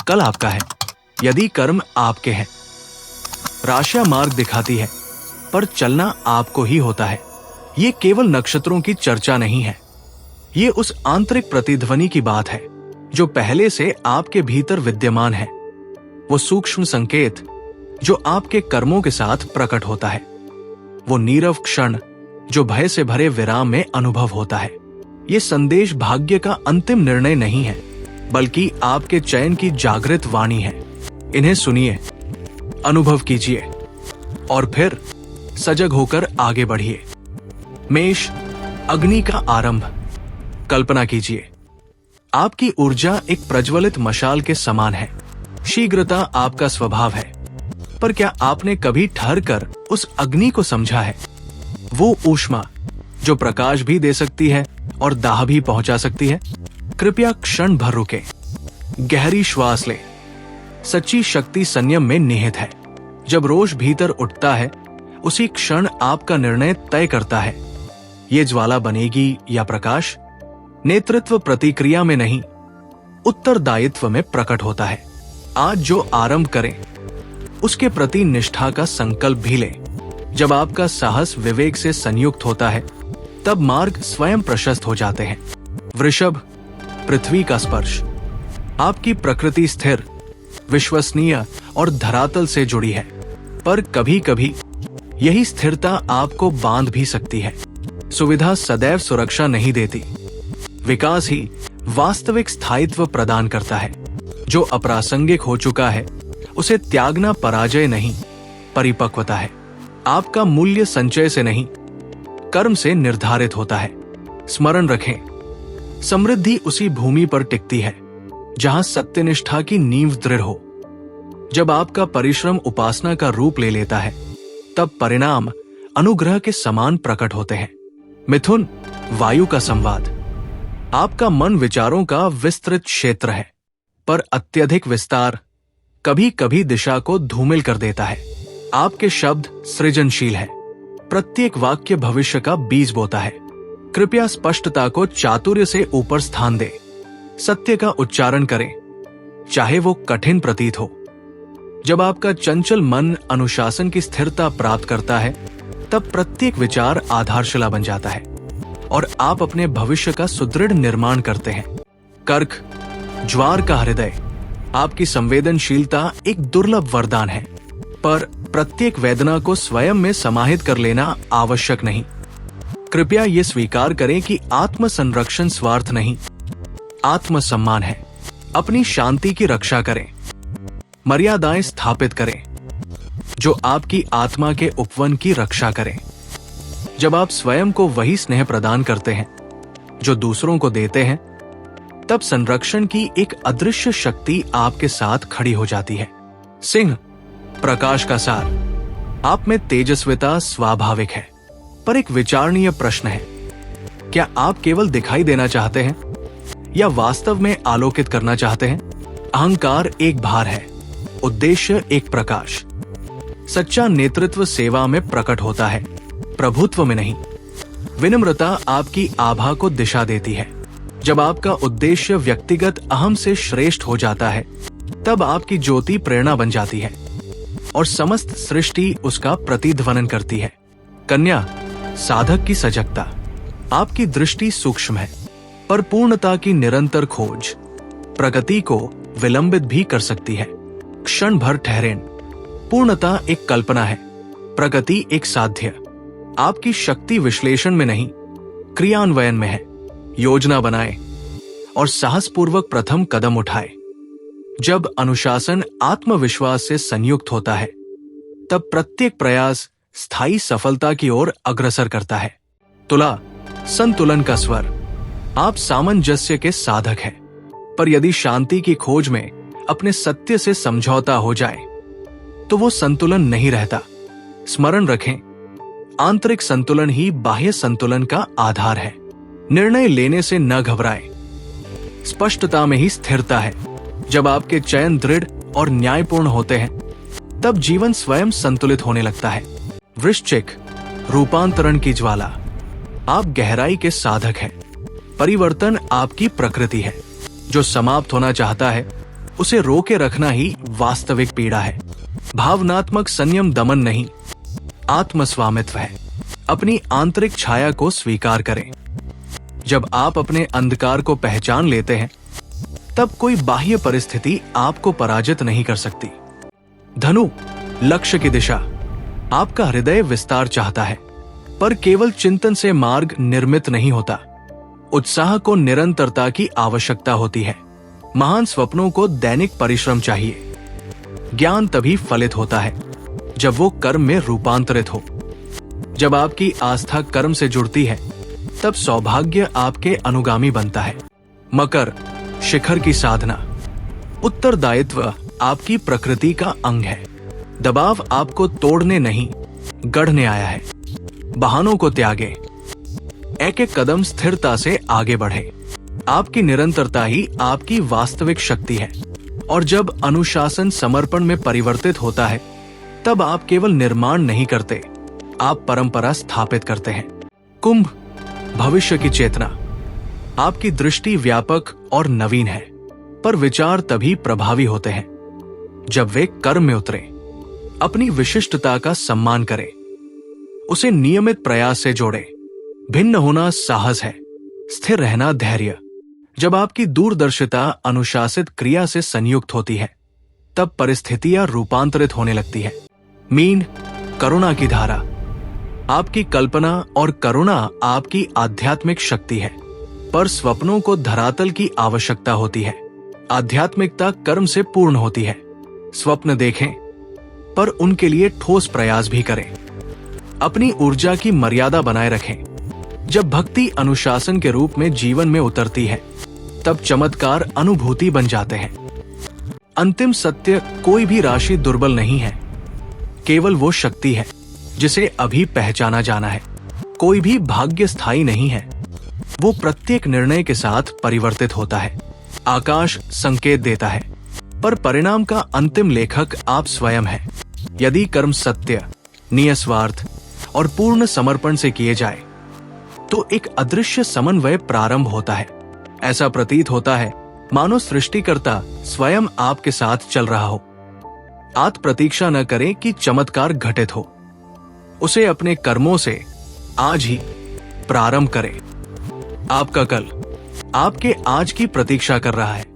कल आपका है यदि कर्म आपके हैं। राशियां मार्ग दिखाती है, पर चलना आपको ही होता है। ये केवल नक्षत्रों की चर्चा नहीं है, ये उस आंतरिक प्रतिध्वनि की बात है जो पहले से आपके भीतर विद्यमान है। वो सूक्ष्म संकेत जो आपके कर्मों के साथ प्रकट होता है, वो नीरव क्षण जो भय से भरे विराम में अनुभव होता है। ये संदेश भाग्य का अंतिम निर्णय नहीं है, बल्कि आपके चयन की जागृत वाणी है। इन्हें सुनिए, अनुभव कीजिए और फिर सजग होकर आगे बढ़िए। मेष, अग्नि का आरंभ। कल्पना कीजिए, आपकी ऊर्जा एक प्रज्वलित मशाल के समान है। शीघ्रता आपका स्वभाव है, पर क्या आपने कभी ठहरकर उस अग्नि को समझा है? वो ऊष्मा जो प्रकाश भी दे सकती है और दाह भी पहुंचा सकती है। कृपया क्षण भर रुके, गहरी श्वास ले। सच्ची शक्ति संयम में निहित है। जब रोष भीतर उठता है, उसी क्षण आपका निर्णय तय करता है, ये ज्वाला बनेगी या प्रकाश। नेतृत्व प्रतिक्रिया में नहीं, उत्तरदायित्व में प्रकट होता है। आज जो आरंभ करें, उसके प्रति निष्ठा का संकल्प भी लें। जब आपका साहस विवेक से संयुक्त होता है, तब मार्ग स्वयं प्रशस्त हो जाते हैं। वृषभ, पृथ्वी का स्पर्श। आपकी प्रकृति स्थिर, विश्वसनीय और धरातल से जुड़ी है, पर कभी कभी यही स्थिरता आपको बांध भी सकती है। सुविधा सदैव सुरक्षा नहीं देती, विकास ही वास्तविक स्थायित्व प्रदान करता है। जो अप्रासंगिक हो चुका है, उसे त्यागना पराजय नहीं, परिपक्वता है। आपका मूल्य संचय से नहीं, कर्म से निर्धारित होता है। स्मरण रखें, समृद्धि उसी भूमि पर टिकती है जहां सत्यनिष्ठा की नींव दृढ़ हो। जब आपका परिश्रम उपासना का रूप ले लेता है, तब परिणाम अनुग्रह के समान प्रकट होते हैं। मिथुन, वायु का संवाद। आपका मन विचारों का विस्तृत क्षेत्र है, पर अत्यधिक विस्तार कभी कभी दिशा को धूमिल कर देता है। आपके शब्द सृजनशील है, प्रत्येक वाक्य भविष्य का बीज बोता है। कृपया स्पष्टता को चातुर्य से ऊपर स्थान दें। सत्य का उच्चारण करें, चाहे वो कठिन प्रतीत हो। जब आपका चंचल मन अनुशासन की स्थिरता प्राप्त करता है, तब प्रत्येक विचार आधारशिला बन जाता है और आप अपने भविष्य का सुदृढ़ निर्माण करते हैं। कर्क, ज्वार का हृदय। आपकी संवेदनशीलता एक दुर्लभ वरदान है, पर प्रत्येक वेदना को स्वयं में समाहित कर लेना आवश्यक नहीं। कृपया ये स्वीकार करें कि आत्म संरक्षण स्वार्थ नहीं, आत्मसम्मान है। अपनी शांति की रक्षा करें, मर्यादाएं स्थापित करें जो आपकी आत्मा के उपवन की रक्षा करें। जब आप स्वयं को वही स्नेह प्रदान करते हैं जो दूसरों को देते हैं, तब संरक्षण की एक अदृश्य शक्ति आपके साथ खड़ी हो जाती है। सिंह, प्रकाश का सार। आप में तेजस्विता स्वाभाविक है, पर एक विचारणीय प्रश्न है, क्या आप केवल दिखाई देना चाहते हैं या वास्तव में आलोकित करना चाहते हैं? अहंकार एक भार है, उद्देश्य एक प्रकाश। सच्चा नेतृत्व सेवा में प्रकट होता है, प्रभुत्व में नहीं। विनम्रता आपकी आभा को दिशा देती है। जब आपका उद्देश्य व्यक्तिगत अहम से श्रेष्ठ हो जाता है, तब आपकी ज्योति प्रेरणा बन जाती है और समस्त सृष्टि उसका प्रतिध्वनन करती है। कन्या, साधक की सजगता। आपकी दृष्टि सूक्ष्म है, पर पूर्णता की निरंतर खोज प्रगति को विलंबित भी कर सकती है। क्षण भर ठहरें, पूर्णता एक कल्पना है, प्रगति एक साध्य। आपकी शक्ति विश्लेषण में नहीं, क्रियान्वयन में है। योजना बनाए और साहसपूर्वक प्रथम कदम उठाए। जब अनुशासन आत्मविश्वास से संयुक्त होता है, तब प्रत्येक प्रयास स्थायी सफलता की ओर अग्रसर करता है। तुला, संतुलन का स्वर। आप सामंजस्य के साधक हैं, पर यदि शांति की खोज में अपने सत्य से समझौता हो जाए, तो वो संतुलन नहीं रहता। स्मरण रखें, आंतरिक संतुलन ही बाह्य संतुलन का आधार है। निर्णय लेने से न घबराएं, स्पष्टता में ही स्थिरता है। जब आपके चयन दृढ़ और न्यायपूर्ण होते हैं, तब जीवन स्वयं संतुलित होने लगता है। वृश्चिक, रूपांतरण की ज्वाला। आप गहराई के साधक हैं। परिवर्तन आपकी प्रकृति है। जो समाप्त होना चाहता है, उसे रोके रखना ही वास्तविक पीड़ा है। भावनात्मक संयम दमन नहीं, आत्मस्वामित्व है। अपनी आंतरिक छाया को स्वीकार करें। जब आप अपने अंधकार को पहचान लेते हैं, तब कोई बाह्य परिस्थिति आपको पराजित नहीं कर सकती। धनु, लक्ष्य की दिशा। आपका हृदय विस्तार चाहता है, पर केवल चिंतन से मार्ग निर्मित नहीं होता। उत्साह को निरंतरता की आवश्यकता होती है। महान स्वप्नों को दैनिक परिश्रम चाहिए। ज्ञान तभी फलित होता है जब वो कर्म में रूपांतरित हो। जब आपकी आस्था कर्म से जुड़ती है, तब सौभाग्य आपके अनुगामी बनता है। मकर, शिखर की साधना। उत्तरदायित्व आपकी प्रकृति का अंग है। दबाव आपको तोड़ने नहीं, गढ़ने आया है। बहानों को त्यागे, एक एक कदम स्थिरता से आगे बढ़े। आपकी निरंतरता ही आपकी वास्तविक शक्ति है। और जब अनुशासन समर्पण में परिवर्तित होता है, तब आप केवल निर्माण नहीं करते, आप परंपरा स्थापित करते हैं। कुंभ, भविष्य की चेतना। आपकी दृष्टि व्यापक और नवीन है, पर विचार तभी प्रभावी होते हैं जब वे कर्म में उतरे। अपनी विशिष्टता का सम्मान करें, उसे नियमित प्रयास से जोड़े। भिन्न होना साहस है, स्थिर रहना धैर्य। जब आपकी दूरदर्शिता अनुशासित क्रिया से संयुक्त होती है, तब परिस्थितियां रूपांतरित होने लगती है। मीन, करुणा की धारा। आपकी कल्पना और करुणा आपकी आध्यात्मिक शक्ति है, पर स्वप्नों को धरातल की आवश्यकता होती है। आध्यात्मिकता कर्म से पूर्ण होती है। स्वप्न देखें, पर उनके लिए ठोस प्रयास भी करें। अपनी ऊर्जा की मर्यादा बनाए रखें। जब भक्ति अनुशासन के रूप में जीवन में उतरती है, तब चमत्कार अनुभूति बन जाते हैं। अंतिम सत्य, कोई भी राशि दुर्बल नहीं है, केवल वो शक्ति है जिसे अभी पहचाना जाना है। कोई भी भाग्य स्थायी नहीं है, वो प्रत्येक निर्णय के साथ परिवर्तित होता है। आकाश संकेत देता है, पर परिणाम का अंतिम लेखक आप स्वयं हैं। यदि कर्म सत्य, निस्वार्थ और पूर्ण समर्पण से किए जाए, तो एक अदृश्य समन्वय प्रारंभ होता है। ऐसा प्रतीत होता है मानो सृष्टिकर्ता स्वयं आपके साथ चल रहा हो। आप प्रतीक्षा न करें कि चमत्कार घटित हो, उसे अपने कर्मों से आज ही प्रारंभ करें। आपका कल आपके आज की प्रतीक्षा कर रहा है।